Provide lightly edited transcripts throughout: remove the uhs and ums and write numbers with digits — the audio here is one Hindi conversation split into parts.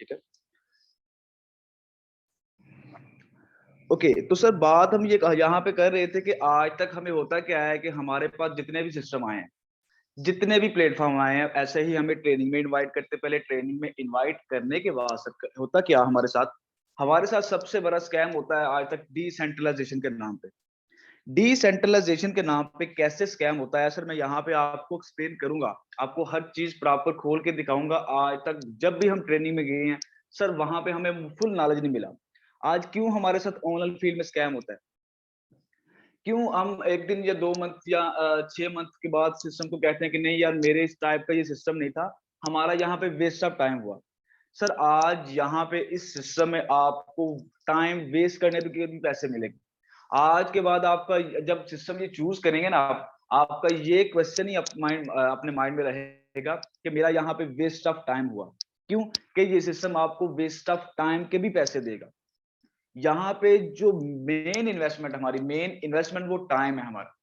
ठीक है। ओके, तो सर बात हम ये यहाँ पे कर रहे थे कि आज तक हमें होता क्या है कि हमारे पास जितने भी सिस्टम आए हैं, जितने भी प्लेटफॉर्म आए हैं, ऐसे ही हमें ट्रेनिंग में इनवाइट करते। पहले ट्रेनिंग में इनवाइट करने के बाद सर होता क्या हमारे साथ सबसे बड़ा स्कैम होता है आज तक डिसेंट्रलाइजेशन के नाम पे। डिसेंट्रलाइजेशन के नाम पे कैसे स्कैम होता है सर, मैं यहाँ पे आपको एक्सप्लेन करूंगा, आपको हर चीज प्रॉपर खोल के दिखाऊंगा। आज तक जब भी हम ट्रेनिंग में गए हैं सर, वहां पे हमें फुल नॉलेज नहीं मिला। आज क्यों हमारे साथ ऑनलाइन फील्ड में स्कैम होता है, क्यों हम एक दिन या 2 मंथ या 6 मंथ के बाद सिस्टम को कहते हैं कि नहीं यार मेरे इस टाइप का ये सिस्टम नहीं था, हमारा यहाँ पे वेस्ट ऑफ टाइम हुआ। सर आज यहाँ पे इस सिस्टम में आपको टाइम वेस्ट करने पे भी पैसे मिलेंगे। आज के बाद आपका जब सिस्टम ये चूज करेंगे ना आपका ये क्वेश्चन ही अपने माइंड में रहेगा कि मेरा यहाँ पे वेस्ट ऑफ टाइम हुआ। क्यों कि ये सिस्टम आपको वेस्ट ऑफ टाइम के भी पैसे देगा। यहाँ पे जो मेन इन्वेस्टमेंट वो टाइम है हमारा।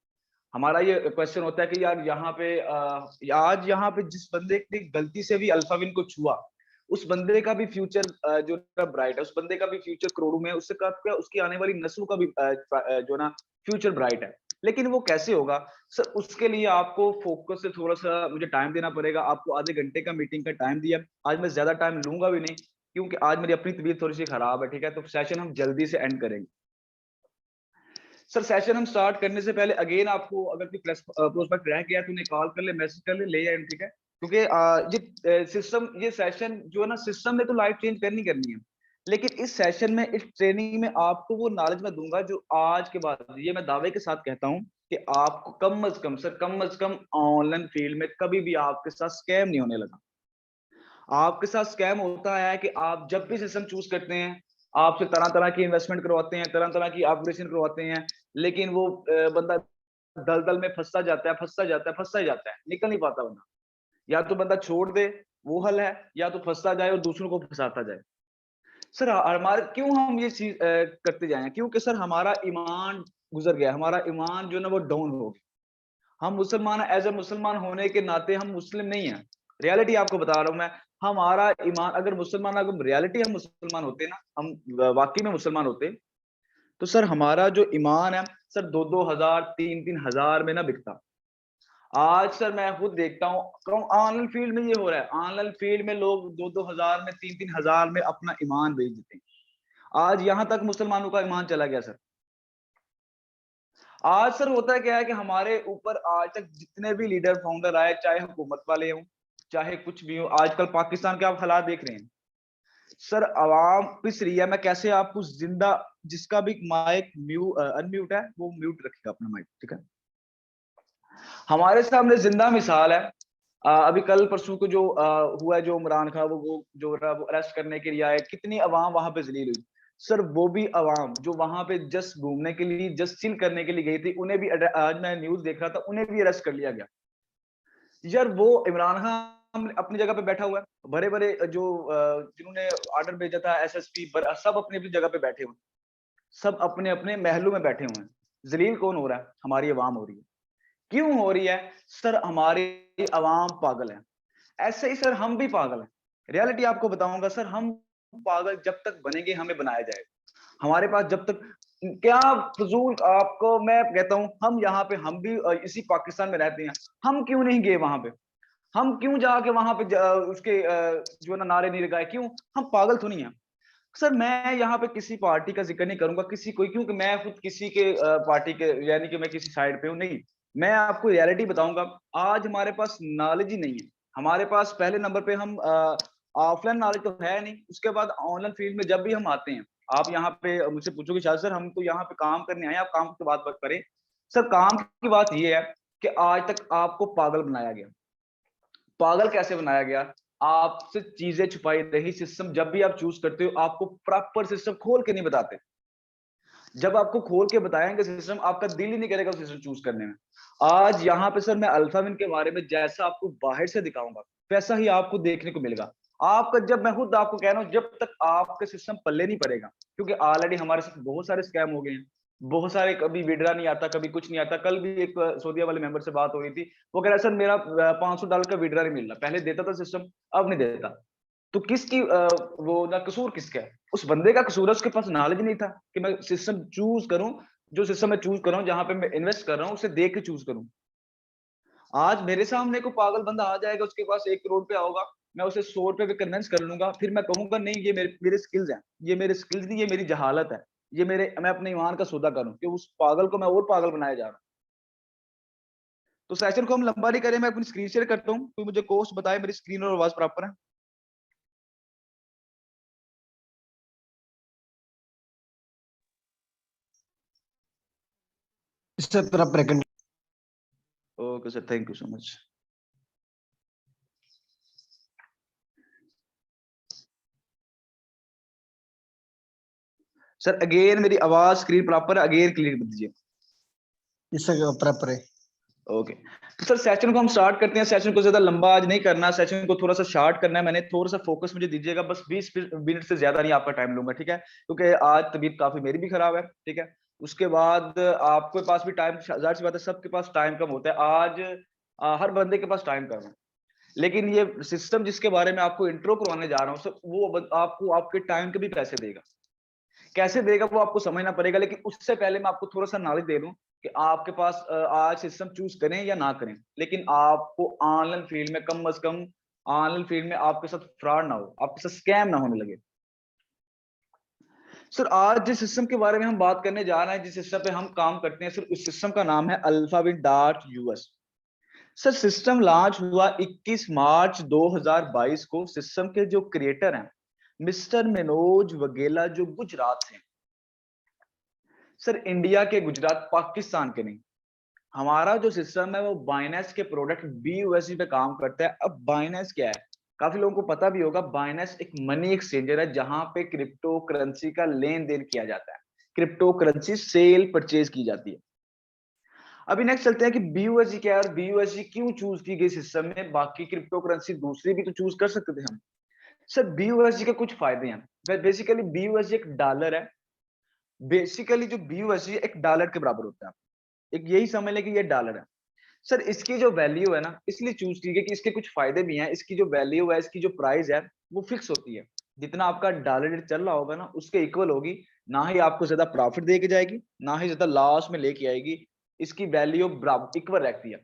हमारा ये क्वेश्चन होता है कि यार यहाँ पे आज यहाँ पे जिस बंदे ने गलती से भी अल्फाविन को छुआ, उस बंदे का भी फ्यूचर जो ब्राइट है, उस बंदे का भी फ्यूचर करोड़ों में, उससे क्या उसकी आने वाली नस्लों का भी जो ना फ्यूचर ब्राइट है। लेकिन वो कैसे होगा सर, उसके लिए आपको फोकस से थोड़ा सा मुझे टाइम देना पड़ेगा। आपको आधे घंटे का मीटिंग का टाइम दिया, आज मैं ज्यादा टाइम लूंगा भी नहीं क्योंकि आज मेरी अपनी तबीयत थोड़ी सी खराब है, ठीक है। तो सेशन हम जल्दी से एंड करेंगे। सर सेशन हम स्टार्ट करने से पहले अगेन आपको अगर कोई प्रोस्पेक्ट रह गया तो उन्हें कॉल कर ले, मैसेज कर ले आए, ठीक है। क्योंकि ये सिस्टम ये सेशन जो है ना, सिस्टम में तो लाइफ चेंज करनी है, लेकिन इस सेशन में इस ट्रेनिंग में आपको वो नॉलेज मैं दूंगा जो आज के बाद ये मैं दावे के साथ कहता हूँ कि आपको कम अज कम ऑनलाइन फील्ड में कभी भी आपके साथ स्कैम नहीं होने लगा। आपके साथ स्कैम होता है कि आप जब भी सिस्टम चूज करते हैं, आपसे तरह तरह की इन्वेस्टमेंट करवाते हैं, तरह तरह की ऑपरेशन करवाते हैं, लेकिन वो बंदा दलदल में फंसता ही जाता है, निकल नहीं पाता बंदा। या तो बंदा छोड़ दे, वो हल है, या तो फंसता जाए और दूसरों को फंसाता जाए। सर हमारे क्यों हम ये चीज करते जाए, क्योंकि सर हमारा ईमान गुजर गया, हमारा ईमान जो है ना वो डाउन हो गया। हम मुसलमान एज ए मुसलमान होने के नाते हम मुस्लिम नहीं है। रियलिटी आपको बता रहा हूं मैं। हमारा ईमान अगर रियलिटी हम मुसलमान होते ना, हम वाकई में मुसलमान होते, तो सर हमारा जो ईमान है सर 2-2 हजार 3-3 हजार में ना बिकता। आज सर मैं खुद देखता हूँ ऑनलाइन फील्ड में ये हो रहा है, ऑनलाइन फील्ड में लोग 2-2 हजार में 3-3 हजार में अपना ईमान बेच देते हैं। आज यहां तक मुसलमानों का ईमान चला गया सर। आज सर होता क्या है कि हमारे ऊपर आज तक जितने भी लीडर फाउंडर आए, चाहे हुकूमत वाले हों चाहे कुछ भी हो, आजकल पाकिस्तान के आप हालात देख रहे हैं सर, आवाम पिस रही है। मैं कैसे आपको जिंदा, जिसका भी माइक अनम्यूट है वो म्यूट रखेगा अपना माइक, ठीक है। हमारे सामने जिंदा मिसाल है। अभी कल परसों को जो हुआ है, जो इमरान खान वो जो अरेस्ट करने के लिए आए, कितनी आवाम वहां पे जलील हुई। सर वो भी आवाम जो वहां पे जस्ट घूमने के लिए, जस्ट चिल करने के लिए गई थी, उन्हें भी आज मैं न्यूज देख रहा था, उन्हें भी अरेस्ट कर लिया गया। यार वो इमरान खान अपनी जगह पे बैठा हुआ है, बड़े बड़े जो जिन्होंने ऑर्डर भेजा था एसएसपी सब अपनी अपनी जगह पे बैठे हुए, सब अपने अपने महलों में बैठे हुए हैं। जलील कौन हो रहा है? हमारी आवाम हो रही है। क्यों हो रही है सर? हमारी आवाम पागल है। ऐसे ही सर हम भी पागल हैं। रियलिटी आपको बताऊंगा सर, हम पागल जब तक बनेंगे हमें बनाया जाएगा। हमारे पास जब तक क्या फजूल, आपको मैं कहता हूं, हम यहाँ पे हम भी इसी पाकिस्तान में रहते हैं, हम क्यों नहीं गए वहां पे? हम क्यों जाके वहां पे उसके जो है ना नारे नहीं लगाए? क्यों? हम पागल तो नहीं है सर। मैं यहाँ पे किसी पार्टी का जिक्र नहीं करूंगा, किसी कोई, क्योंकि मैं खुद किसी के पार्टी के, यानी कि मैं किसी साइड पे हूँ नहीं। मैं आपको रियलिटी बताऊंगा। आज हमारे पास नॉलेज ही नहीं है। हमारे पास पहले नंबर पे हम ऑफलाइन नॉलेज तो है नहीं, उसके बाद ऑनलाइन फील्ड में जब भी हम आते हैं, आप यहाँ पे मुझसे पूछोगे शायद सर हम तो यहाँ पे काम करने आए, आप काम की बात करें। सर काम की बात ये है कि आज तक आपको पागल बनाया गया। पागल कैसे बनाया गया? आपसे चीजें छुपाई रही। सिस्टम जब भी आप चूज करते हो आपको प्रॉपर सिस्टम खोल के नहीं बताते। जब आपको खोल के बताएंगे सिस्टम, आपका दिल ही नहीं करेगा उस सिस्टम चूज करने में। आज यहाँ पे सर मैं अल्फाविन के बारे में जैसा आपको बाहर से दिखाऊंगा वैसा ही आपको देखने को मिलेगा। आपका जब मैं खुद आपको कह रहा हूँ, जब तक आपके सिस्टम पल्ले नहीं पड़ेगा, क्योंकि ऑलरेडी हमारे साथ बहुत सारे स्कैम हो गए हैं, बहुत सारे, कभी विड्रा नहीं आता, कभी कुछ नहीं आता। कल भी एक सऊदीया वाले मेंबर से बात हो रही थी, वो कह रहा है सर मेरा $500 का विड्रा नहीं मिल रहा, पहले देता था सिस्टम अब नहीं देता। तो किसकी वो ना कसूर किसका है? उस बंदे का कसूर है, उसके पास नॉलेज नहीं था कि मैं सिस्टम चूज करूं, जो सिस्टम मैं चूज कर रहा हूं, जहां पे मैं इन्वेस्ट कर रहा हूं, उसे देख के चूज करूं। आज मेरे सामने को पागल बंदा आ जाएगा, उसके पास 1 करोड़ रुपया होगा, मैं उसे 100 रुपए पे कन्विंस कर लूंगा, फिर मैं कहूंगा नहीं ये मेरे मेरे स्किल्स हैं, ये मेरे स्किल्स नहीं, ये मेरी जहालत है, ये मेरे मैं अपने ईमान का सौदा करूं कि उस पागल को मैं और पागल बनाया जा रहा हूं। तो सेशन को हम लंबा नहीं करें, मैं अपनी स्क्रीन शेयर करता हूँ, कोई मुझे कोस्ट बताए मेरी स्क्रीन और आवाज प्रॉपर है? इससे proper. Okay sir, thank you so much. Sir again मेरी आवाज स्क्रीन प्रॉपर है, अगेन क्लियर कर दीजिए। इससे प्रॉपर है। ओके, तो सर सेशन को हम स्टार्ट करते हैं। सेशन को ज्यादा लंबा आज नहीं करना, सेशन को थोड़ा सा शॉर्ट करना है। मैंने थोड़ा सा फोकस मुझे दीजिएगा, बस 20 मिनट से ज्यादा नहीं आपका टाइम लूंगा, ठीक है? क्योंकि आज तबीयत काफी मेरी भी खराब है, ठीक है? उसके बाद आपके पास भी टाइम, जाहिर सी बात है सबके पास टाइम कम होता है। आज हर बंदे के पास टाइम कम है, लेकिन ये सिस्टम जिसके बारे में आपको इंट्रो करवाने जा रहा हूँ सर, वो आपको आपके टाइम के भी पैसे देगा। कैसे देगा वो आपको समझना पड़ेगा, लेकिन उससे पहले मैं आपको थोड़ा सा नॉलेज दे दूं कि आपके पास आज सिस्टम चूज करें या ना करें, लेकिन आपको ऑनलाइन फील्ड में कम से कम ऑनलाइन फील्ड में आपके साथ फ्रॉड ना हो, आपके साथ स्कैम ना होने लगे। सर आज जिस सिस्टम के बारे में हम बात करने जा रहे हैं, जिस सिस्टम पे हम काम करते हैं सर, उस सिस्टम का नाम है अल्फाविट.यूएस। सर सिस्टम लॉन्च हुआ 21 मार्च 2022 को। सिस्टम के जो क्रिएटर हैं मिस्टर मनोज वगेला, जो गुजरात से। सर इंडिया के, गुजरात, पाकिस्तान के नहीं। हमारा जो सिस्टम है वो बाइनेंस के प्रोडक्ट BUSD पे काम करता है। अब बाइनेंस क्या है, काफी लोगों को पता भी होगा। बाइनेंस एक मनी एक्सचेंजर है जहां पे क्रिप्टो करेंसी का लेन देन किया जाता है, क्रिप्टो करेंसी सेल परचेज की जाती है। अभी नेक्स्ट चलते हैं कि BUSD क्या है और BUSD क्यों चूज की गई सिस्टम में, बाकी क्रिप्टो करेंसी दूसरी भी तो चूज कर सकते थे हम। सर BUSD के कुछ फायदे हैं। बेसिकली BUSD एक डॉलर है। बेसिकली जो BUSD एक डॉलर के बराबर होता है, एक यही समझ लें कि ये डॉलर है। सर इसकी जो वैल्यू है ना, इसलिए चूज की गई कि इसके कुछ फायदे भी हैं। इसकी जो वैल्यू है, इसकी जो प्राइस है, वो फिक्स होती है। जितना आपका डॉलर रेट चल रहा होगा ना, उसके इक्वल होगी। ना ही आपको ज्यादा प्रॉफिट दे के जाएगी, ना ही ज्यादा लॉस में लेके आएगी। इसकी वैल्यू इक्वल रहती है।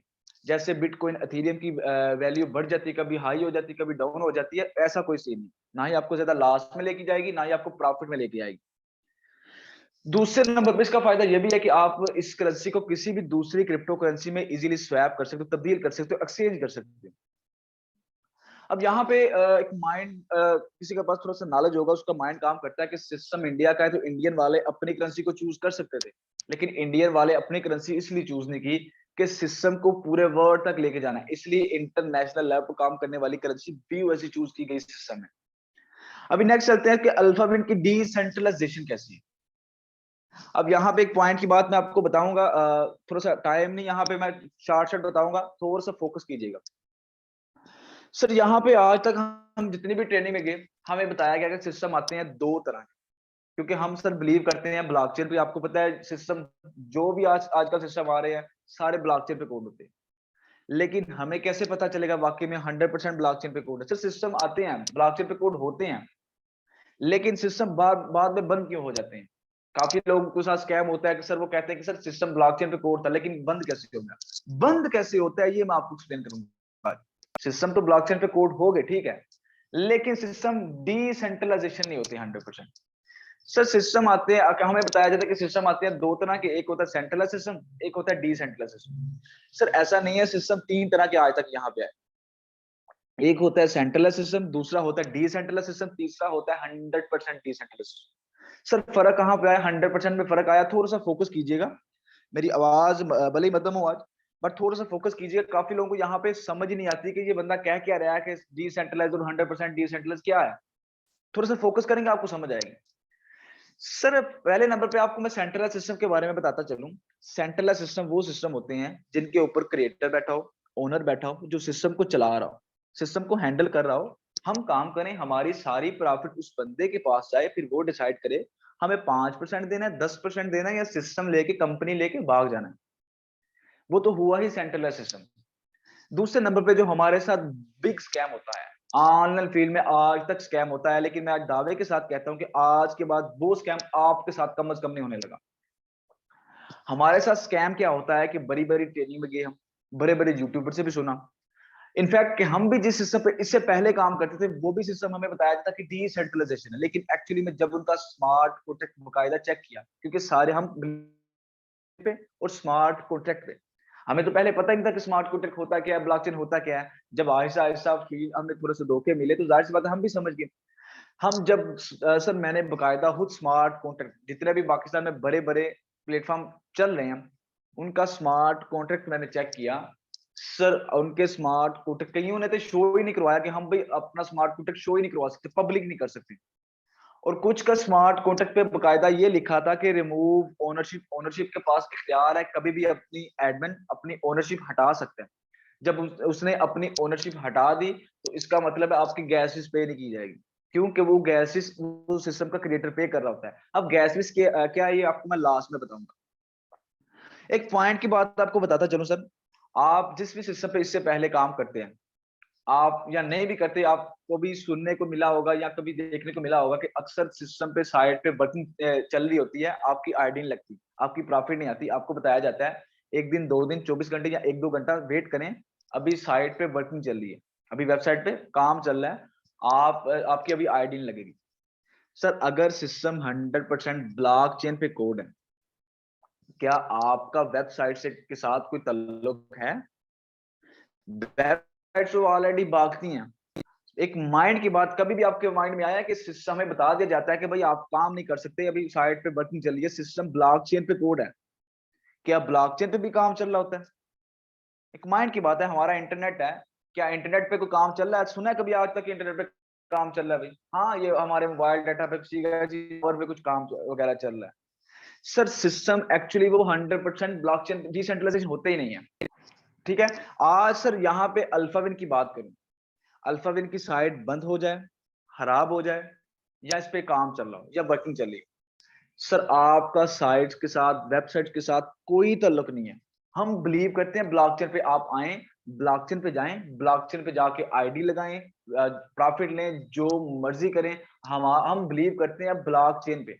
जैसे बिटकॉइन, एथेरियम की वैल्यू बढ़ जाती है, कभी हाई हो जाती है, कभी डाउन हो जाती है, ऐसा कोई सीन नहीं। ना ही आपको ज्यादा लॉस में लेके जाएगी, ना ही आपको प्रॉफिट में लेके आएगी। दूसरे नंबर पे इसका फायदा यह भी है कि आप इस करेंसी को किसी भी दूसरी क्रिप्टो करेंसी में इजीली स्वैप कर सकते हो, तब्दील कर सकते हो, एक्सचेंज कर सकते हो। अब यहाँ पे एक माइंड, किसी के पास थोड़ा सा नॉलेज होगा, उसका माइंड काम करता है कि सिस्टम इंडिया का है तो इंडियन वाले अपनी करेंसी को चूज कर सकते थे। लेकिन इंडियन वाले अपनी करेंसी इसलिए चूज नहीं की कि सिस्टम को पूरे वर्ल्ड तक लेके जाना है, इसलिए इंटरनेशनल लेवल पर काम करने वाली करेंसी BUSD चूज की गई सिस्टम में। अभी नेक्स्ट चलते हैं कि अल्फाबेट की डिसेंट्रलाइजेशन कैसी है। अब यहाँ पे एक पॉइंट की बात मैं आपको बताऊंगा, थोड़ा सा टाइम नहीं, यहाँ पे मैं शॉर्ट बताऊंगा, थोड़ा सा फोकस कीजिएगा। सर यहाँ पे आज तक हम जितनी भी ट्रेनिंग में गए, हमें बताया गया कि सिस्टम आते हैं दो तरह के। क्योंकि हम सर बिलीव करते हैं ब्लॉकचेन पे, आपको पता है सिस्टम जो भी आजकल सिस्टम आ रहे हैं सारे ब्लॉकचेन पे कोड होते हैं। लेकिन हमें कैसे पता चलेगा वाकई में 100% ब्लॉकचेन पे कोड है? सर सिस्टम आते हैं, ब्लॉकचेन पे कोड होते हैं, लेकिन सिस्टम बाद में बंद क्यों हो जाते हैं? काफी लोगों के साथ स्कैम होता है कि सर वो कहते हैं कि सर सिस्टम ब्लॉकचेन पे कोड था, लेकिन बंद कैसे हो गया? बंद कैसे होता है ये मैं आपको एक्सप्लेन करूंगा। सिस्टम तो ब्लॉकचेन पे कोड हो गए, ठीक है, लेकिन सिस्टम डिसेंट्रलाइजेशन नहीं होते 100%। सर सिस्टम आते हैं, हमें बताया जाता है कि सिस्टम आते हैं दो तरह के, एक होता है सेंट्रलाइज सिस्टम, एक होता है डिसेंट्रलाइज सिस्टम। सर ऐसा नहीं है, सिस्टम तीन तरह के आज तक यहाँ पे आए। एक होता है सेंट्रलाइज सिस्टम, दूसरा होता है डिसेंट्रलाइज सिस्टम, तीसरा होता है 100% डिसेंट्रलाइज सिस्टम। सर फर्क कहाँ पे आया? 100% में फर्क आया, थोड़ा सा फोकस कीजिएगा। मेरी आवाज भले ही मध्यम हो आज, बट थोड़ा सा फोकस कीजिएगा। काफी लोगों को यहाँ पे समझ ही नहीं आती कि ये बंदा कह क्या रहा है कि डिसेंट्रलाइज और 100% डिसेंट्रलाइज क्या है। थोड़ा सा फोकस करेंगे आपको समझ आएगी। सर पहले नंबर पे आपको मैं सेंट्रलाइज सिस्टम के बारे में बताता चलूं। सेंट्रलाइज सिस्टम वो सिस्टम होते हैं जिनके ऊपर क्रिएटर बैठा हो, ओनर बैठा हो, जो सिस्टम को चला रहा हो, सिस्टम को हैंडल कर रहा हो। हम काम करें, हमारी सारी प्रॉफिट उस बंदे के पास जाए, फिर वो डिसाइड करे हमें 5% देना है, 10% देना है, या सिस्टम लेके, कंपनी लेके भाग जाना है। वो तो हुआ ही सेंट्रलाइज सिस्टम। दूसरे नंबर पे जो हमारे साथ बिग स्कैम होता है, ऑनलाइन फील्ड में आज तक स्कैम होता है, लेकिन मैं आज दावे के साथ कहता हूं कि आज के बाद वो स्कैम आपके साथ कम से कम नहीं होने लगा। हमारे साथ स्कैम क्या होता है कि बड़ी बड़ी ट्रेनिंग में गए हम, बड़े बड़े यूट्यूबर से भी सुना, इनफैक्ट कि हम भी जिस सिस्टम पे इससे पहले काम करते थे वो भी सिस्टम हमें बताया था कि डिसेंट्रलाइजेशन है, लेकिन एक्चुअली में जब उनका स्मार्ट कॉन्ट्रैक्ट बकायदा चेक किया, क्योंकि सारे हम पे और स्मार्ट कॉन्ट्रैक्ट पे, हमें तो पहले पता ही नहीं था कि स्मार्ट कॉन्ट्रैक्ट होता क्या है, ब्लॉकचेन होता क्या है। जब आहिस्ता आहिस्ता फील्ड हमें थोड़े से धोखे मिले तो जाहिर सी बात है हम भी समझ गए। हम जब सर मैंने बकायदा खुद स्मार्ट कॉन्ट्रैक्ट, जितने भी पाकिस्तान में बड़े बड़े प्लेटफॉर्म चल रहे हैं उनका स्मार्ट कॉन्ट्रैक्ट मैंने चेक किया। सर उनके स्मार्ट कॉन्ट्रैक्ट कईयों ने तो शो ही नहीं करवाया कि हम भाई अपना स्मार्ट कॉन्ट्रैक्ट शो ही नहीं करवा सकते, पब्लिक नहीं कर सकते। और कुछ का स्मार्ट कॉन्ट्रैक्ट पे बकायदा ये लिखा था कि रिमूव ओनरशिप, ओनरशिप के पास इख्तियार है, कभी भी अपनी एडमिन अपनी ओनरशिप हटा सकते हैं। जब उसने अपनी ओनरशिप हटा दी तो इसका मतलब है आपकी गैसेस पे नहीं की जाएगी, क्योंकि वो गैसेस वो सिस्टम का क्रिएटर पे कर रहा होता है। अब गैसेस के क्या है ये आपको मैं लास्ट में बताऊंगा। एक पॉइंट की बात आपको बताता चलो सर, आप जिस भी सिस्टम पे इससे पहले काम करते हैं, आप या नहीं भी करते, आपको भी सुनने को मिला होगा या कभी देखने को मिला होगा कि अक्सर सिस्टम पे साइड पे वर्किंग चल रही होती है, आपकी आईडी नहीं लगती, आपकी प्रॉफिट नहीं आती, आपको बताया जाता है एक दिन 2 दिन 24 घंटे या 1-2 घंटा वेट करें, अभी साइड पे वर्किंग चल रही है, अभी वेबसाइट पे काम चल रहा है, आपकी अभी आईडी नहीं लगेगी। सर अगर सिस्टम 100% ब्लॉकचेन पे कोड है, क्या आपका वेबसाइट से के साथ कोई ताल्लुक है? वेबसाइट तो ऑलरेडी भागती हैं। एक माइंड की बात, कभी भी आपके माइंड में आया कि सिस्टम में बता दिया जाता है कि भाई आप काम नहीं कर सकते, अभी साइट पे वर्किंग चल रही है, सिस्टम ब्लॉकचेन पे कोड है, क्या ब्लॉकचेन पे भी काम चल रहा होता है? एक माइंड की बात है, हमारा इंटरनेट है, क्या इंटरनेट पे कोई काम चल रहा है? सुना है कभी आज तक इंटरनेट पे काम चल रहा है? भाई हाँ, ये हमारे मोबाइल डाटा पे और पे कुछ काम वगैरह चल रहा है। सर सिस्टम एक्चुअली वो 100% ब्लॉकचेन डिसेंट्रलाइजेशन होते ही नहीं है। ठीक है, आज सर यहाँ पे अल्फाविन की बात करूं, अल्फाविन की साइट बंद हो जाए, खराब हो जाए, या इस पे काम चल रहा हो या वर्किंग चल रही है, सर आपका साइट्स के साथ वेबसाइट के साथ कोई ताल्लुक नहीं है। हम बिलीव करते हैं ब्लॉकचेन पे आप आए, ब्लॉकचेन पे जाएं, ब्लॉकचेन पे जाके आईडी लगाएं, प्रॉफिट लें, जो मर्जी करें। हम बिलीव करते हैं ब्लॉकचेन पे।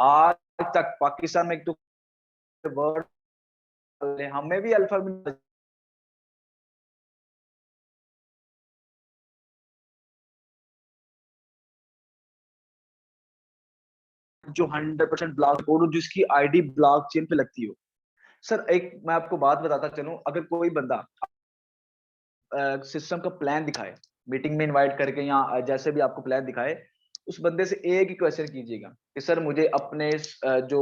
आज तक पाकिस्तान में एक तो वर्ड हमें भी अल्फा जो 100% ब्लॉक कोड हो, जिसकी आईडी ब्लॉकचेन पे लगती हो। सर एक मैं आपको बात बताता चलूं, अगर कोई बंदा सिस्टम का प्लान दिखाए, मीटिंग में इनवाइट करके या जैसे भी आपको प्लान दिखाए, उस बंदे से एक ही क्वेश्चन कीजिएगा कि सर मुझे अपने जो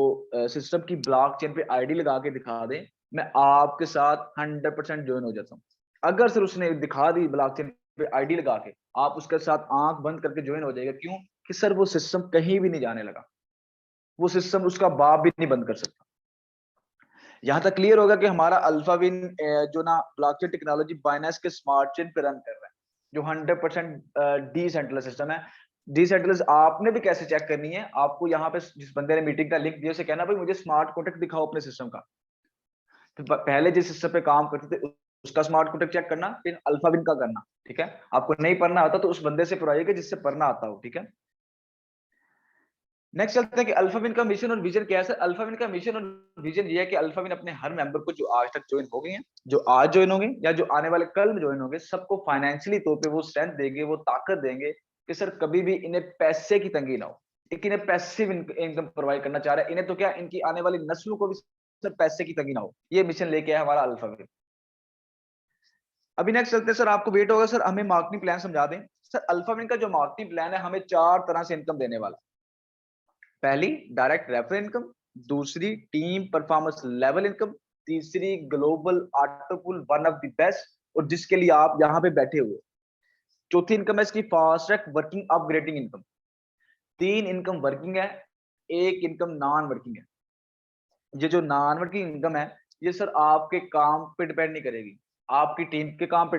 सिस्टम की ब्लॉकचेन पे आईडी लगा के दिखा दें, मैं आपके साथ 100% ज्वाइन हो जाता हूँ। अगर सर उसने दिखा दी ब्लॉकचेन पे आईडी लगा के, आप उसके साथ आंख बंद करके ज्वाइन हो जाएगा। क्यों? कि सर वो सिस्टम कहीं भी नहीं जाने लगा, वो सिस्टम उसका बाप भी नहीं बंद कर सकता। यहाँ तक क्लियर होगा कि हमारा अल्फाविन जो ना ब्लॉकचेन टेक्नोलॉजी बाइनेंस के स्मार्ट चेन पे रन कर रहा है, जो 100% डिसेंट्रलाइज्ड सिस्टम है। डिसेंट्रलाइज्ड आपने भी कैसे चेक करनी है, आपको यहाँ पे जिस बंदे ने मीटिंग का लिंक दिया उसे कहना भाई मुझे स्मार्ट कॉन्ट्रैक्ट दिखाओ अपने सिस्टम का। तो पहले जिस सिस्टम पे काम करते थे उसका स्मार्ट कॉन्ट्रैक्ट चेक करना, फिर अल्फाविन का करना। ठीक है, आपको नहीं पढ़ना आता तो उस बंदे से पढ़ाइएगा जिससे पढ़ना आता हो। ठीक है, नेक्स्ट चलते हैं कि अल्फाविन का मिशन और विजन क्या है। सर अल्फाविन का मिशन और विजन ये है कि अल्फाविन अपने हर मेंबर को, जो आज तक ज्वाइन हो गए हैं, जो आज ज्वाइन होंगे या जो आने वाले कल में ज्वाइन होंगे, सबको फाइनेंशियली तौर पे वो स्ट्रेंथ देंगे, वो ताकत देंगे कि सर कभी भी इन्हें पैसे की तंगी ना हो। एक इन्हें पैसिव इनकम प्रोवाइड करना चाह रहा है, इन्हें तो क्या इनकी आने वाली नस्लों को भी सर पैसे की तंगी ना हो, ये मिशन लेके है हमारा अल्फाविन। अभी नेक्स्ट चलते हैं सर, आपको वेट होगा सर हमें मार्केटिंग प्लान समझा दें। सर अल्फाविन का जो मार्केटिंग प्लान है हमें 4 तरह से इनकम देने वाला। पहली डायरेक्ट रेफरल इनकम, दूसरी टीम परफॉर्मेंस लेवल इनकम, तीसरी global auto pool one of the best और जिसके लिए आप यहाँ पे बैठे हुए। चौथी इनकम है इसकी fast track working upgrading income. 3 income working है, एक इनकम नॉन वर्किंग है। ये जो नॉन वर्किंग इनकम है ये सर आपके काम पे डिपेंड नहीं करेगी, आपकी टीम के काम पे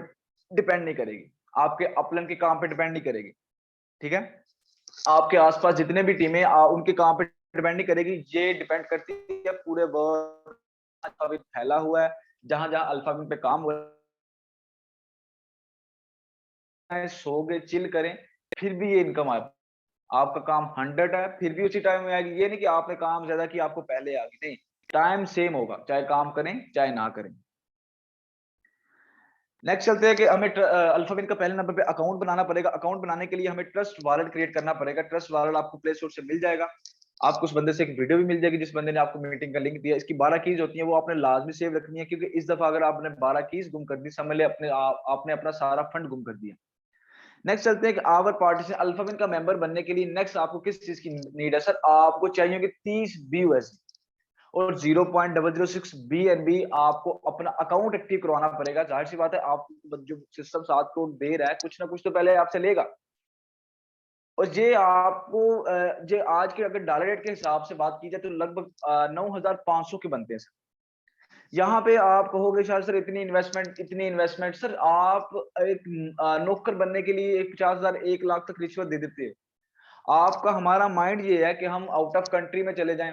डिपेंड नहीं करेगी, आपके अपलन के काम पे डिपेंड नहीं करेगी। ठीक है, आपके आसपास जितने भी टीमें उनके काम पे डिपेंड नहीं करेगी, ये डिपेंड करती है पूरे वर्ल्ड अल्फाबेट फैला हुआ है, जहां जहां अल्फाबेट पे काम हो आए, सोगे, चिल करें, फिर भी ये इनकम आए। आपका काम 100 है, फिर भी उसी टाइम में आएगी। ये नहीं कि आपने काम ज्यादा किया आपको पहले आ गई, नहीं, टाइम सेम होगा, चाहे काम करें चाहे ना करें। नेक्स्ट चलते हैं कि हमें अल्फाविन का पहले नंबर पे अकाउंट बनाना पड़ेगा। अकाउंट बनाने के लिए हमें ट्रस्ट वॉलेट क्रिएट करना पड़ेगा। ट्रस्ट वॉलेट आपको प्ले स्टोर से मिल जाएगा। आपको उस बंदे से एक वीडियो भी मिल जाएगी जिस बंदे ने आपको मीटिंग का लिंक दिया। इसकी 12 कीज होती है, वो आपने लाजमी सेव रखनी है, क्योंकि इस दफा अगर आपने 12 कीज गुम कर दी, समझ ले आपने अपना सारा फंड गुम कर दिया। नेक्स्ट चलते हैं कि आवर पार्टीशन अल्फाविन का मेंबर बनने के लिए नेक्स्ट आपको किस चीज की नीड है? सर आपको चाहिए होगी 30 BUSD और 0.006 BNB आपको अपना अकाउंट एक्टिव करवाना पड़ेगा। जाहिर सी बात है, आप जो सिस्टम 7 करोड़ दे रहा है, कुछ ना कुछ तो पहले आपसे लेगा। और ये आपको जो आज के अगर डॉलर रेट के हिसाब से बात की जाए तो लगभग 9,500 के बनते हैं सर। यहाँ पे आप कहोगे शायद सर इतनी इन्वेस्टमेंट, सर आप एक नौकर बनने के लिए 50,000 1 लाख तक रिश्वत दे देते हैं। आपका हमारा माइंड ये है कि हम आउट ऑफ कंट्री में चले जाएं,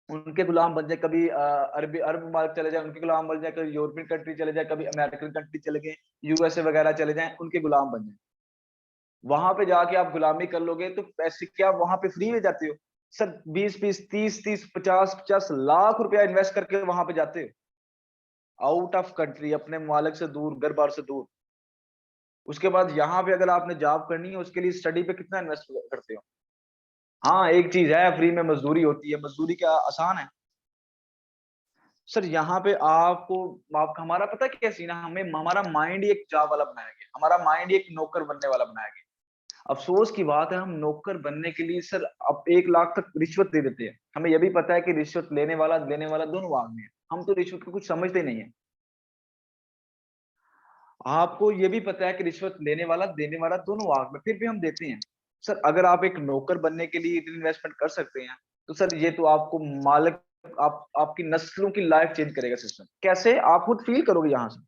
उनके गुलाम बन जाए, कभी अरब मुल्क चले जाए उनके गुलाम बन जाए, कभी यूरोपियन कंट्री चले जाए, कभी अमेरिकन कंट्री चले गए, USA वगैरह चले जाएं, उनके गुलाम बन जाए। वहां पे जाके आप गुलामी कर लोगे तो पैसे क्या वहां पे फ्री में जाते हो? सर 20 20 30 30 50 50 लाख रुपया इन्वेस्ट करके वहां पे जाते हो आउट ऑफ कंट्री, अपने मालिक से दूर, घर बार से दूर। उसके बाद यहाँ पे अगर आपने जॉब करनी है, उसके लिए स्टडी पे कितना इन्वेस्ट करते हो? हाँ एक चीज है, फ्री में मजदूरी होती है। मजदूरी क्या आसान है? सर यहाँ पे हमारा पता है क्या सीन है, हमें हमारा माइंड ही एक जॉब वाला बनाया गया, हमारा माइंड ही एक नौकर बनने वाला बनाया गया। अफसोस की बात है, हम नौकर बनने के लिए सर अब 1 लाख तक रिश्वत दे देते हैं। हमें यह भी पता है कि रिश्वत लेने वाला देने वाला दोनों भाग में है, हम तो रिश्वत को कुछ समझते नहीं है। आपको ये भी पता है कि रिश्वत लेने वाला देने वाला दोनों भाग में, फिर भी हम देते हैं। सर अगर आप एक नौकर बनने के लिए इतनी इन्वेस्टमेंट कर सकते हैं, तो सर ये तो आपको मालिक, आपकी नस्लों की लाइफ चेंज करेगा सिस्टम। कैसे? आप खुद फील करोगे यहाँ से।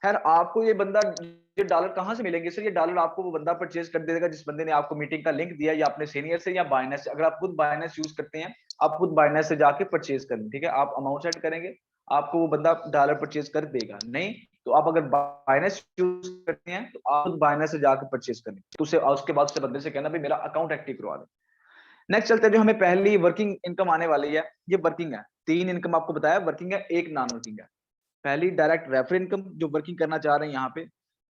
खैर आपको ये डॉलर कहाँ से मिलेंगे? सर ये डॉलर आपको वो बंदा परचेज कर देगा जिस बंदे ने आपको मीटिंग का लिंक दिया, या अपने सीनियर से या बाइनेंस से। अगर आप खुद बाइनेंस यूज करते हैं, आप खुद बाइनेंस से जाके परचेज करें, ठीक है? आप अमाउंट सेट करेंगे, आपको वो बंदा डॉलर परचेज कर देगा। नहीं तो आप अगर बाइनेंस यूज करते हैं तो आप खुद बाइनेंस से जाकर परचेज करें, तो उसके बाद उस बंदे से कहना भाई मेरा अकाउंट एक्टिव करवा दे। नेक्स्ट चलते हैं, जो हमें पहली वर्किंग इनकम आने वाली है, ये वर्किंग है। 3 इनकम आपको बताया, वर्किंग है, एक नॉन वर्किंग है। पहली डायरेक्ट रेफर इनकम, जो वर्किंग करना चाह रहे हैं यहाँ पे,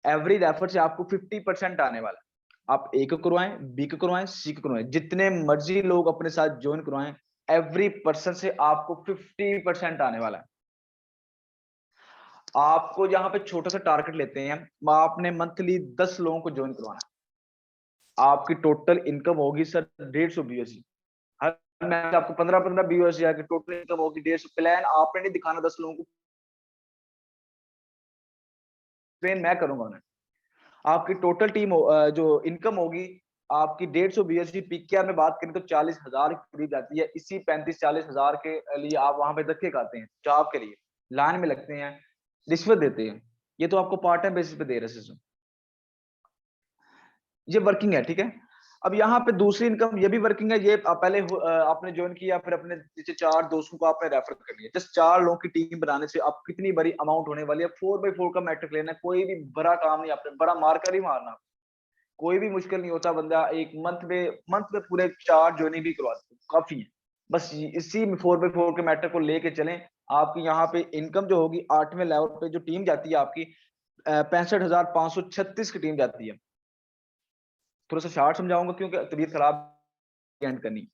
एवरी रेफर से आपको 50% आने वाला है। आप ए को करवाएं, बी को करवाएं, सी को करवाएं, जितने मर्जी लोग अपने साथ ज्वाइन करवाएं, एवरी पर्सन से आपको 50% आने वाला है। आपको यहाँ पे छोटा सा टारगेट लेते हैं, आपने मंथली 10 लोगों को ज्वाइन करवाना है। आपकी टोटल इनकम होगी सर 150 BUSD। हर महीने आपको 15-15 BUSD आएगी, टोटल इनकम होगी 150। प्लान आपने नहीं दिखाना 10 लोगों को, ट्रेन मैं करूंगा उन्हें। आपकी टोटल टीम जो इनकम होगी आपकी 150 BUSD। पीकेआर में बात करें तो 40,000 के करीब जाती है। इसी 35-40,000 के लिए आप वहां पे धक्के खाते हैं, जॉब के लिए लाइन में लगते हैं, रिश्वत देते हैं। ये तो आपको पार्ट टाइम बेसिस पे दे रहे सिस्टम, ये वर्किंग है, ठीक है? अब यहाँ पे दूसरी इनकम ये भी वर्किंग है। ये पहले आपने ज्वाइन किया, फिर अपने नीचे 4 दोस्तों को आपने रेफर कर लिया। जस्ट 4 लोगों की टीम बनाने से आप कितनी बड़ी अमाउंट होने वाली है। 4x4 का मैट्रिक लेना है, कोई भी बड़ा काम नहीं, आपने बड़ा मार्कर ही मारना, कोई भी मुश्किल नहीं होता। बंदा एक मंथ में पूरे 4 ज्वाइनिंग भी करवाते, काफी है। बस इसी 4x4 के मैटर को लेके चलें। आपकी यहाँ पे इनकम जो होगी 8वें लेवल पे जो टीम जाती है आपकी 65,536 की टीम जाती है। थोड़ा सा शार्ट समझाऊंगा क्योंकि तबीयत खराब एंड करनी।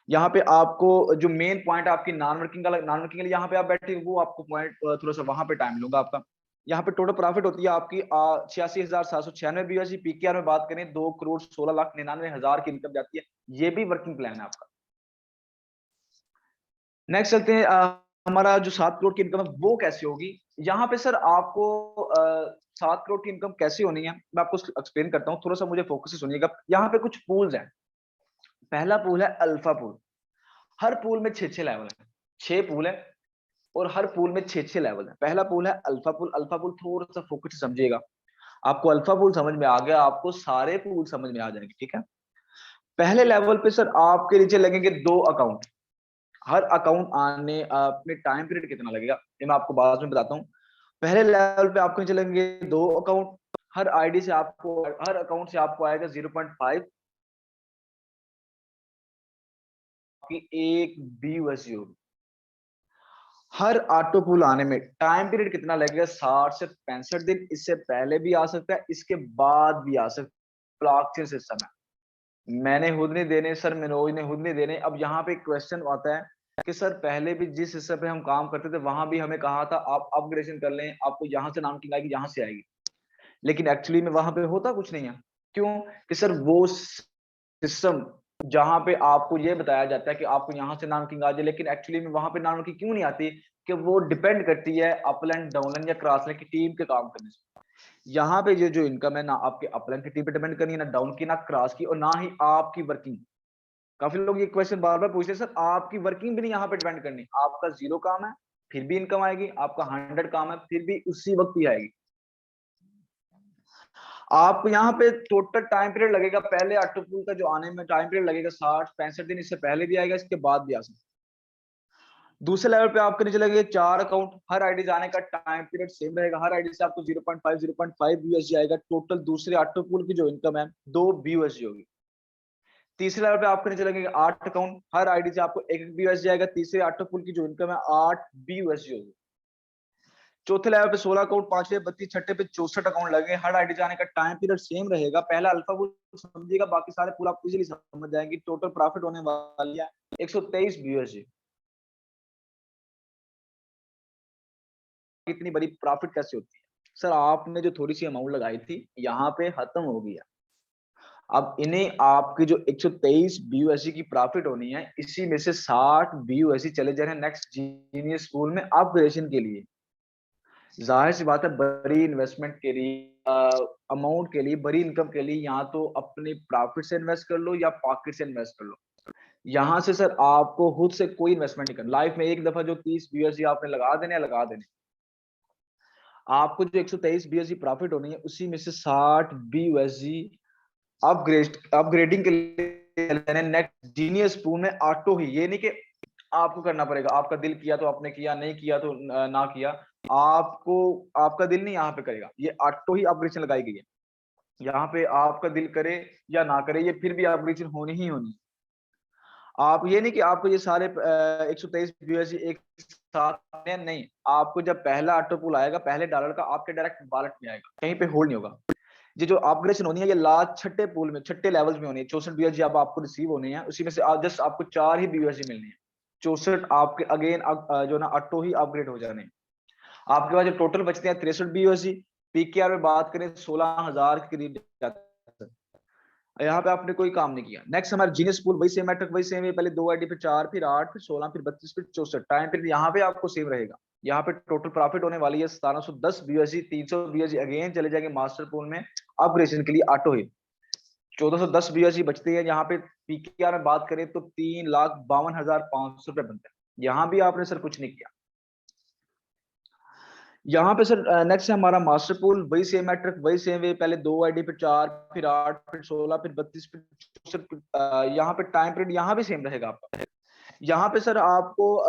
यहाँ पे आपको जो मेन पॉइंट आपकी नॉन वर्किंग के लिए यहाँ पे आप बैठे, वो आपको पॉइंट थोड़ा सा वहां पे टाइम लूंगा आपका। यहाँ पे टोटल प्रॉफिट होती है आपकी 86,796 BUSD। पीकेआर में बात करें 2,16,99,000 की इनकम जाती है। ये भी वर्किंग प्लान है आपका। नेक्स्ट चलते हैं, हमारा जो 7 करोड़ की इनकम है वो कैसे होगी। यहाँ पे सर आपको 7 करोड़ की इनकम कैसे होनी है मैं आपको एक्सप्लेन करता हूँ, थोड़ा सा मुझे फोकस से सुनिएगा। यहाँ पे कुछ पूल्स हैं। पहला पूल है अल्फा पूल। हर पूल में 6 लेवल है, 6 पूल है और हर पूल में 6 लेवल है। पहला पूल है अल्फा पूल। अल्फा पूल थोड़ा सा फोकस से समझिएगा, आपको अल्फा पूल समझ में आ गया, आपको सारे पूल समझ में आ जाएंगे, ठीक है? पहले लेवल पे सर आपके नीचे लगेंगे 2 अकाउंट। हर अकाउंट आने अपने टाइम पीरियड कितना लगेगा ये मैं आपको बाद में बताता हूँ। पहले लेवल पे आपको नीचे लगेंगे 2 अकाउंट, हर आईडी से आपको, हर अकाउंट से आपको आएगा 0.5 की एक BUSD होगी। हर ऑटो पुल आने में टाइम पीरियड कितना लगेगा? 60 से 65 दिन। इससे पहले भी आ सकता है, इसके बाद भी आ सकता है। ब्लॉकचेन सिस्टम है, मैंने खुद नहीं देने सर, मनोज ने खुद नहीं देने। अब यहाँ पे क्वेश्चन आता है कि सर पहले भी जिस सिस्टम पे हम काम करते थे वहां भी हमें कहा था आप अपग्रेडेशन कर लें, आपको यहाँ से नाम किंग आएगी, यहाँ से आएगी। लेकिन एक्चुअली में वहां पे होता कुछ नहीं है। क्यों? कि सर वो सिस्टम जहां पे आपको ये बताया जाता है कि आपको यहाँ से नाम किंग आ जाए, लेकिन एक्चुअली में वहां पे नाम की क्यों नहीं आती? कि वो डिपेंड करती है अपलैंड डाउनलाइन या क्रॉसलाइन की टीम के काम करने से। यहाँ पे ये जो इनकम है ना आपके अपलैंड की टीम पे डिपेंड करनी है, ना डाउन की, ना क्रॉस की, और ना ही आपकी वर्किंग। काफी लोग ये क्वेश्चन बार बार पूछते हैं, सर आपकी वर्किंग भी नहीं यहाँ पे डिपेंड करनी। आपका 0 काम है फिर भी इनकम आएगी, आपका 100 काम है फिर भी उसी वक्त ही आएगी। आपको यहाँ पे टोटल टाइम पीरियड लगेगा, पहले ऑटो पूल का जो आने में टाइम पीरियड लगेगा 60-65 दिन। इससे पहले भी आएगा, इसके बाद भी आ सकता है। दूसरे लेवल पे आपके नीचे लगेगा 4 अकाउंट, हर आईडी जाने का टाइम पीरियड सेम रहेगा। हर आईडी से आपको 0.5 BUSD आएगा। टोटल दूसरे ऑटो पूल की जो इनकम है 2 BUSD होगी। तीसरे लेवल पे आपके नीचे लगेगा 8 अकाउंट, हर आईडी से आपको 1 BUSD आएगा। तीसरे ऑटो पूल की जो इनकम है 8 BUSD होगी। चौथे लेवल पे 16 अकाउंट, पांचवे 32, छठे पे 64 अकाउंट लगेंगे। हर आईडी जाने का टाइम पीरियड सेम रहेगा। पहला अल्फा पूल समझिएगा, बाकी सारे पूल आप इजीली समझ जाएंगे। टोटल प्रॉफिट होने वाली है 123 BUSD। इतनी बड़ी प्रॉफिट कैसे होती है? सर आपने जो थोड़ी सी अमाउंट लगाई थी यहाँ पे खत्म हो गया। अब इन्हें आपकी जो 123 BUSD की प्रॉफिट होनी है, इसी में से 60 BUSD चले जा रहे हैं नेक्स्ट जीनियस पूल में अपग्रेडेशन के लिए। जाहिर सी बात है, बड़ी इन्वेस्टमेंट के लिए, अमाउंट के लिए, बड़ी इनकम के लिए, यहाँ तो अपने प्रॉफिट से इन्वेस्ट कर लो या पॉकेट से इन्वेस्ट कर लो। यहाँ से सर आपको खुद से कोई इन्वेस्टमेंट नहीं करना। लाइफ में एक दफा जो 30 BUSD आपने लगा देने, लगा देने। आपको जो 123 BUSD प्रॉफिट होनी है, उसी में से 60 BUSD अपग्रेडिंग के लिए नेक्स्ट जीनियस पूल में ऑटो ही। ये नहीं कि आपको करना पड़ेगा, आपका दिल किया तो आपने किया, नहीं किया तो ना किया। आपको, आपका दिल नहीं यहाँ पे करेगा, ये ऑटो ही अपग्रेडेशन लगाई गई है। यहाँ पे आपका दिल करे या ना करे, ये फिर भी अपग्रेडेशन होनी ही होनी। आप ये नहीं कि आपको ये सारे 123 BUSD एक साथ में, नहीं। आपको जब पहला ऑटो पूल आएगा, पहले डॉलर का आपके डायरेक्ट वॉलेट में आएगा, कहीं पे होल्ड नहीं होगा। ये जो अपग्रेडेशन होनी है, ये लास्ट छठे पूल में, छठे लेवल्स में होनी है। 64 BUSD अब आपको रिसीव होनी है, उसी में से जस्ट आपको 4 ही BUSD मिलनी है। 64 आपके अगेन जो ना ऑटो ही अपग्रेड हो जाने। आपके पास जो टोटल बचते हैं 63 BUSD। पीकेआर में बात करें 16,000 के करीब जाता है। यहाँ पे आपने कोई काम नहीं किया। नेक्स्ट हमारा जीनियस पूल वही सेम मैट्रिक, वही सेम है। पहले 2 आईडी, फिर 4, फिर 8, फिर 16, फिर 32, फिर 64। टाइम पीरियड यहाँ पे आपको सेम रहेगा। यहाँ पे टोटल प्रॉफिट होने वाली है 1710 BUSD। 300 BUSD अगेन चले जाएंगे मास्टर पूल में अपग्रेडेशन के लिए ऑटो ही। 1410 BUSD बचते हैं। यहाँ पे पीकेआर में बात करें तो 3,52,500 रुपए बनते हैं। यहाँ भी आपने सर कुछ नहीं किया। यहाँ पे सर नेक्स्ट है हमारा मास्टर पूल, वही सेम मैट्रिक, वही सेम वे। पहले 2 आईडी, फिर 4, फिर 8, फिर 16, फिर 32, फिर 64। यहाँ पे टाइम पीरियड यहाँ भी सेम रहेगा आपका। यहाँ पे सर आपको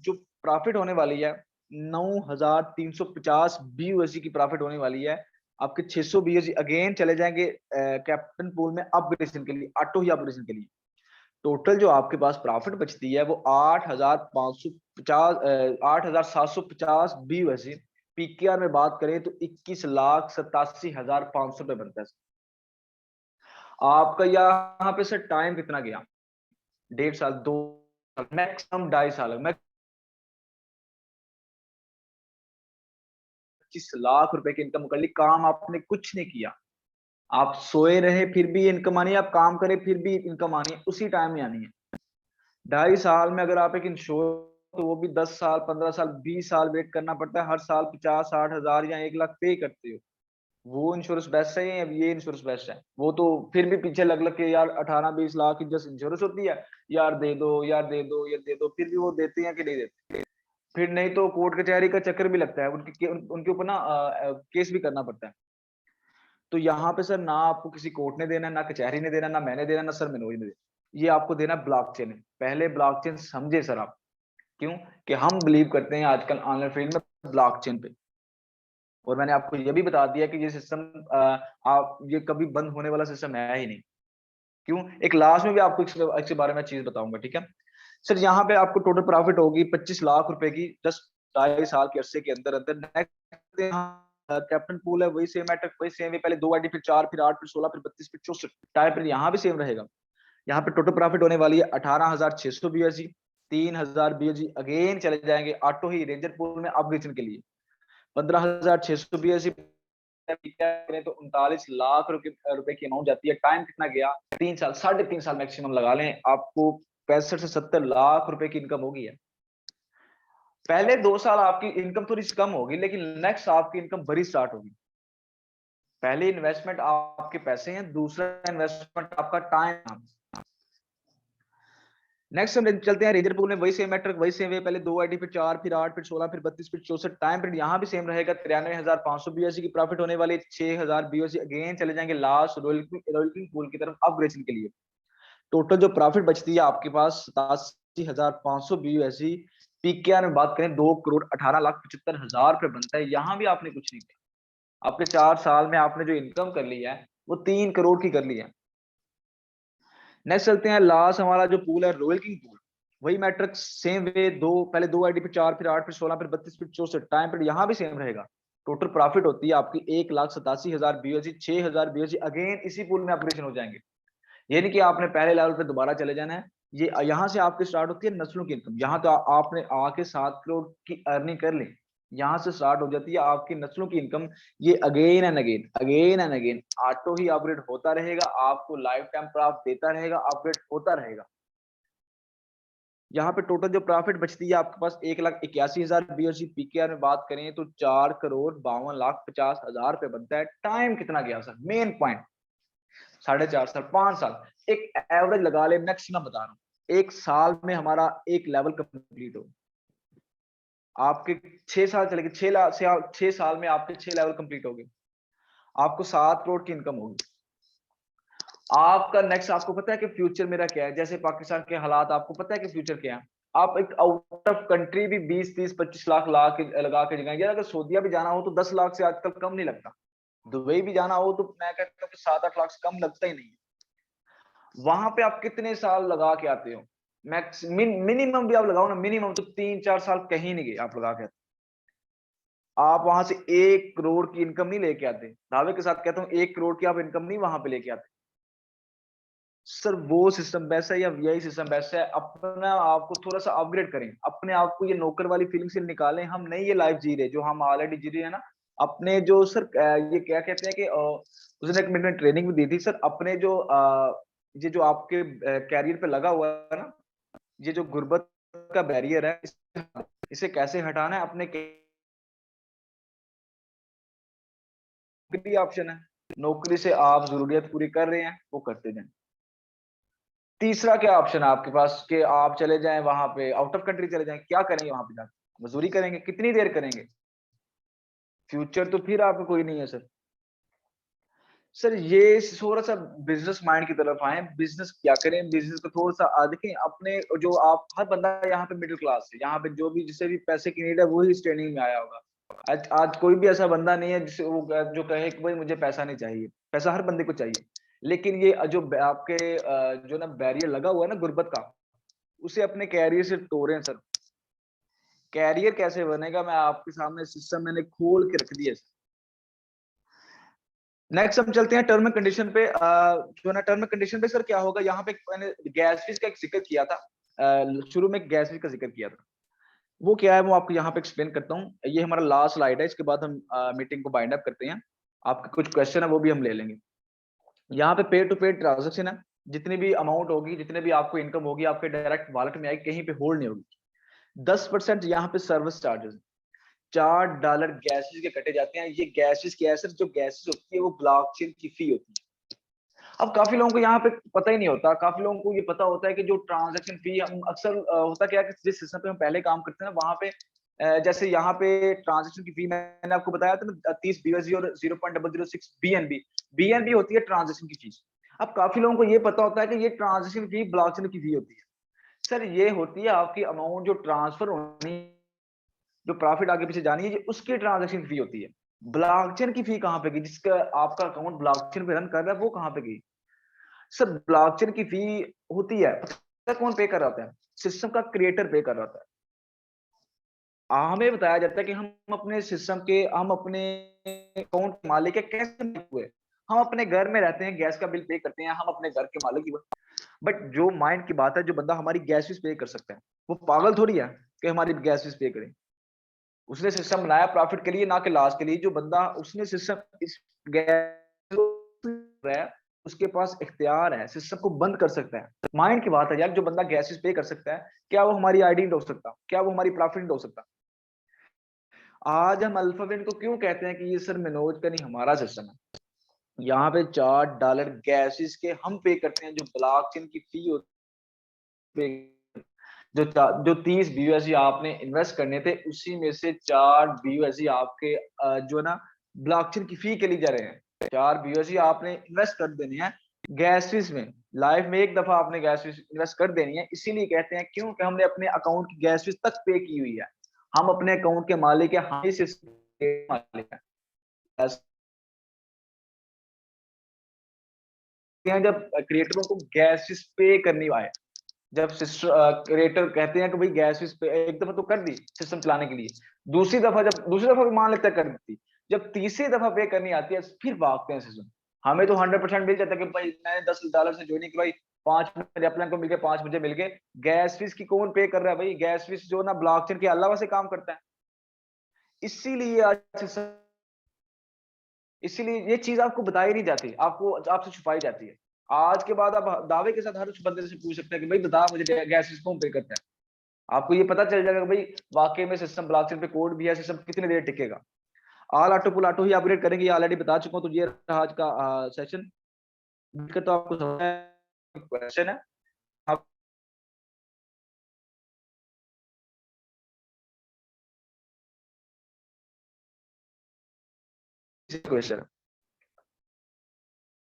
जो प्रॉफिट होने वाली है 9,350 BUSD की प्रॉफिट होने वाली है। आपके 600 BUSD अगेन चले जाएंगे कैप्टन पूल में अपग्रेडेशन के लिए, ऑटो ही अपग्रेडेशन के लिए। टोटल जो आपके पास प्रॉफिट बचती है वो 8,550 8,750 BUSD। पीकेआर में बात करें तो 21,87,500 रुपए बनता है। आपका यहाँ पे सर टाइम कितना गया? 1.5 साल, 2 साल, मैक्सिमम 2.5 साल। मैं 25 लाख रुपए की इनकम कर ली, काम आपने कुछ नहीं किया। आप सोए रहे फिर भी इनकम आनी है, आप काम करें फिर भी इनकम आनी है, उसी टाइम में आनी है। 2.5 साल में अगर आप एक इंश्योर, तो वो भी 10 साल, 15 साल, 20 साल वेट करना पड़ता है। हर साल 50-60 हजार या 1 लाख पे करते हो। वो इंश्योरेंस बेस्ट है या ये इंश्योरेंस बेस्ट है? वो तो फिर भी पीछे लग लग के यार 18-20 लाख की जस्ट इंश्योरेंस होती है, यार दे दो, यार दे दो, यार दे दो, फिर भी वो देते हैं कि नहीं देते? फिर नहीं तो कोर्ट कचहरी का चक्कर भी लगता है, उनके ऊपर ना केस भी करना पड़ता है। तो यहाँ पे सर ना आपको किसी कोर्ट ने देना, ना कचहरी ने देना, ना मैंने देना, ना सर मनोज ने देना। ये आपको देना ब्लॉकचेन है। पहले ब्लॉकचेन समझे सर आप। क्यों? कि हम बिलीव करते हैं आजकल ऑनलाइन फील्ड में ब्लॉकचेन पे। और मैंने आपको ये भी बता दिया कि ये सिस्टम आप ये कभी बंद होने वाला सिस्टम है ही नहीं। क्यों? एक लास्ट में भी आपको इसके बारे में चीज बताऊंगा, ठीक है सर। यहाँ पे आपको टोटल प्रॉफिट होगी 25 लाख रुपए की, जस्ट 2.5 साल के अरसे के अंदर अंदर। नेक्स्ट कैप्टन पूल है, वही सेम मैट्रिक, वही सेम है, पहले 2 आईडी, फिर 4, फिर 8, फिर 16, फिर 32, फिर 64 टाइप, यहाँ भी सेम रहेगा। यहाँ पे टोटल प्रॉफिट होने वाली है 18,600 BSG, 3,000 BSG अगेन चले जाएंगे ऑटो ही रेंजर पूल में अपग्रेडेशन के लिए। 15,600 BSG करें तो 39 लाख रुपए की अमाउंट जाती है। टाइम कितना गया? 3 साल, 3.5 साल मैक्सिमम लगा लें, आपको 65 से 70 लाख रुपए की इनकम होगी है। पहले 2 साल आपकी इनकम थोड़ी कम होगी, लेकिन नेक्स्ट आपकी इनकम बड़ी स्टार्ट होगी। पहले इन्वेस्टमेंट आपके पैसे हैं, दूसरा इन्वेस्टमेंट आपका टाइम। नेक्स्ट हम चलते हैं रेंजर पूल में, वही सेम मैट्रिक, वही सेम है, पहले 2 आईडी, फिर 4, फिर 8, फिर 16, फिर 32, फिर 64 टाइम पीरियड यहाँ भी सेम रहेगा। 93,500 BSG की प्रॉफिट होने वाली, 6,000 BSG अगेन चले जाएंगे लास्ट रॉयल किंग पूल की तरफ अपग्रेडेशन के लिए। टोटल जो प्रॉफिट बचती है आपके पास 87,500 BSG। पीकेआर में बात करें 2,18,75,000 रुपए बनता है। यहाँ भी आपने कुछ नहीं किया, आपके 4 साल में आपने जो इनकम कर ली है वो 3 करोड़ की कर ली है। नेक्स्ट चलते हैं लास्ट हमारा जो पूल है रॉयल किंग पूल, वही मैट्रिक सेम वे, पहले 2 आईडी, फिर 4, फिर 8, फिर 16, फिर 32, फिर 64 टाइम पीरियड यहाँ भी सेम रहेगा। टोटल प्रॉफिट होती है आपकी 1,87,000 BSG, 6,000 BSG अगेन इसी पूल में अपग्रेडेशन हो जाएंगे। ये नहीं कि आपने पहले लेवल पे दोबारा चले जाना है, ये यहाँ से आपकी स्टार्ट होती है नस्लों की इनकम। यहाँ तो आपने आके 7 करोड़ की अर्निंग कर ली, यहाँ से स्टार्ट हो जाती है आपकी नस्लों की इनकम। ये again and again auto he upgrade होता रहेगा, आपको लाइफ टाइम प्रॉफिट देता रहेगा, अपग्रेड होता रहेगा। यहाँ पे टोटल जो प्रॉफिट बचती है आपके पास 1,81,000 BSG। पीकेआर में बात करें तो 4,52,50,000 रुपए बनता है। टाइम कितना गया सर? मेन पॉइंट 4.5 साल, 5 साल, एक एवरेज लगा ले, मैक्सिमम बता रहा हूँ। 1 साल में हमारा एक लेवल कंप्लीट हो, आपके 6 साल चलेंगे, 6 साल में आपके 6 लेवल कंप्लीट हो गए, आपको 7 करोड़ की इनकम होगी। आपका नेक्स्ट, आपको पता है कि फ्यूचर मेरा क्या है? जैसे पाकिस्तान के हालात, आपको पता है कि फ्यूचर क्या है? आप एक आउट ऑफ कंट्री भी 20, 30, 25 लाख लगा के जगह, अगर सऊदीया भी जाना हो तो 10 लाख से आजकल कम नहीं लगता। दुबई भी जाना हो तो मैं कहता हूँ 7-8 लाख से कम लगता ही नहीं है। वहां पे आप कितने साल लगा के आते हो? मिनिमम भी आप लगाओ ना, मिनिमम तो 3-4 साल कहीं नहीं गए आप लगा के आते। आप वहां से 1 करोड़ की इनकम नहीं लेके आते, दावे के साथ कहता हूँ 1 करोड़ की आप इनकम नहीं वहां पे लेके आते। सर वो सिस्टम बेस्ट है या यही सिस्टम बेस्ट है? अपना आपको थोड़ा सा अपग्रेड करें, अपने आप को ये नौकर वाली फीलिंग से निकालें। हम नहीं ये लाइफ जी रहे जो हम ऑलरेडी जी रहे हैं ना। अपने जो सर ये क्या कहते हैं कि उसने एक मिनट ट्रेनिंग भी दी थी सर, अपने जो ये जो आपके कैरियर पे लगा हुआ है ना, ये जो गुर्बत का बैरियर है, इसे कैसे हटाना है? अपने नौकरी ऑप्शन है, नौकरी से आप जरूरियत पूरी कर रहे हैं वो करते जाएं। तीसरा क्या ऑप्शन है आपके पास कि आप चले जाएं वहां पे, आउट ऑफ कंट्री चले जाएं। क्या करेंगे वहां पे जाकर? मजदूरी करेंगे, कितनी देर करेंगे? फ्यूचर तो फिर आपको कोई नहीं है सर। सर ये थोड़ा सा बिजनेस माइंड की तरफ आए, बिजनेस क्या करें, बिजनेस को थोड़ा सा देखें। अपने जो आप हर बंदा यहाँ पे मिडिल क्लास है, यहाँ पे जो भी जिसे भी पैसे की नीड है वही इस ट्रेनिंग में आया होगा। आज कोई भी ऐसा बंदा नहीं है जिसे वो जो कहे कि भाई मुझे पैसा नहीं चाहिए। पैसा हर बंदे को चाहिए, लेकिन ये जो आपके जो ना बैरियर लगा हुआ है ना गुर्बत का, उसे अपने कैरियर से तोड़ें सर। कैरियर कैसे बनेगा? मैं आपके सामने सिस्टम मैंने खोल के रख दिया। नेक्स्ट हम चलते हैं टर्म एंड कंडीशन पे। जो ना टर्म एंड कंडीशन पे सर क्या होगा, यहाँ पे मैंने गैस फीस का एक जिक्र किया था, शुरू में गैस फीस का जिक्र किया था। वो क्या है वो आपको यहाँ पे एक्सप्लेन करता हूँ। ये हमारा लास्ट स्लाइड है, इसके बाद हम मीटिंग को बाइंड अप करते हैं। आपके कुछ क्वेश्चन है वो भी हम ले लेंगे। यहाँ पे पेड टू पेड ट्रांजेक्शन है, जितनी भी अमाउंट होगी, जितने भी आपको इनकम होगी, आपके डायरेक्ट वॉलेट में आएगी, कहीं पे होल्ड नहीं होगी। 10% यहाँ पे सर्विस चार्जेस, $4 गैसेस के कटे जाते हैं। ये गैसेस क्या है सर? जो गैसेस होती है वो ब्लॉकचेन की फी होती है। अब काफी लोगों को यहाँ पे पता ही नहीं होता, काफी लोगों को ये पता होता है कि जो ट्रांजैक्शन फी, हम अक्सर होता क्या है कि जिस सिस्टम पे हम पहले काम करते हैं ना, वहां पे जैसे यहाँ पे ट्रांजैक्शन की फी मैंने आपको बताया था ना, 30 BSG और 0.006 BNB। BNB होती है ट्रांजैक्शन की फीस। अब काफी लोगों को ये पता होता है कि ये ट्रांजैक्शन फी ब्लॉकचेन की फी होती है। सर ये होती है आपकी अमाउंट जो ट्रांसफर होनी, जो प्रॉफिट आगे पीछे जानी है, ये उसकी ट्रांजैक्शन फी होती है। ब्लॉकचेन की फी कहाँ पे गई? जिसका आपका अकाउंट ब्लॉकचेन पे रन कर रहा है वो कहाँ पे गई? सर ब्लॉकचेन की फी होती है, पता है कौन पे कर रहा होता है? सिस्टम का क्रिएटर पे कर रहा होता है। हमें बताया जाता है कि हम अपने सिस्टम के, हम अपने अकाउंट के मालिक है, कैसे मालिक हुए? हम अपने घर में रहते हैं, गैस का बिल पे करते हैं, हम अपने घर के मालिक ही हुए। बट जो माइंड की बात है, जो बंदा हमारी गैस फीस पे कर सकता है, वो पागल थोड़ी है कि हमारी गैस फीस पे करे। उसने सिस्टम बनाया प्रॉफिट के लिए, ना कि लॉस के लिए। जो बंदा उसने सिस्टम इस गैस है, उसके पास इख्तियार है, सिस्टम को बंद कर सकता है। माइंड की बात है यार, जो बंदा गैस फीस पे कर सकता है, क्या वो हमारी आईडी नहीं रोक सकता? क्या वो हमारी प्रॉफिट नहीं रोक सकता? आज हम अल्फाबेट को क्यों कहते हैं कि ये सर मनोज का नहीं, हमारा सिस्टम है। यहाँ पे $4 गैसेस के हम पे करते हैं, जो ब्लॉकचेन की फी होती है। जो 30 BUSD आपने इन्वेस्ट करने थे, उसी में से 4 BUSD आपके जो ना ब्लॉकचेन की फी के लिए जा रहे हैं। 4 BUSD आपने इन्वेस्ट कर देने हैं गैस फीस में। लाइफ में एक दफा आपने गैस फीस इन्वेस्ट कर देनी है। इसीलिए कहते हैं क्यों कि हमने अपने अकाउंट की गैस फीस तक पे की हुई है। हम अपने अकाउंट के मालिक है, हम ही सिस्टम के मालिक है। जब क्रिएटरों को गैस फीस पे करनी आए, जब क्रिएटर कहते हैं कि भाई गैस फीस पे एक दफा तो कर दी सिस्टम चलाने के लिए, दूसरी दफा भी मान लेते हैं कर दी, जब तीसरी दफा पे करनी आती है फिर भागते हैं सिस्टम। हमें तो 100% मिल जाता है कि भाई मैंने $10 से ज्वाइनिंग करवाई, 5 मेरे अपने को मिल गए, 5 मुझे मिल गए। गैस फीस की कौन पे कर रहा है भाई? गैस फीस जो ना ब्लॉकचेन के अलावा से काम करता है। इसीलिए आज इसीलिए ये चीज आपको बताई नहीं जाती, आपको आपसे छुपाई जाती है। आज के बाद आप दावे के साथ हर उस बंदे से पूछ सकते हैं कि भाई बता मुझे गैस फीस कौन पे करता है। आपको ये पता चल जाएगा कि भाई वाकई में सिस्टम ब्लॉकचेन पे कोड भी है, सिस्टम कितनी देर टिकेगा। ऑल ऑटो पुल ऑटो ही अपग्रेड करेंगे, ये ऑलरेडी बता चुका हूं। तो ये रहा आज का सेशन। तो आपको समझ क्वेश्चन है आप क्वेश्चन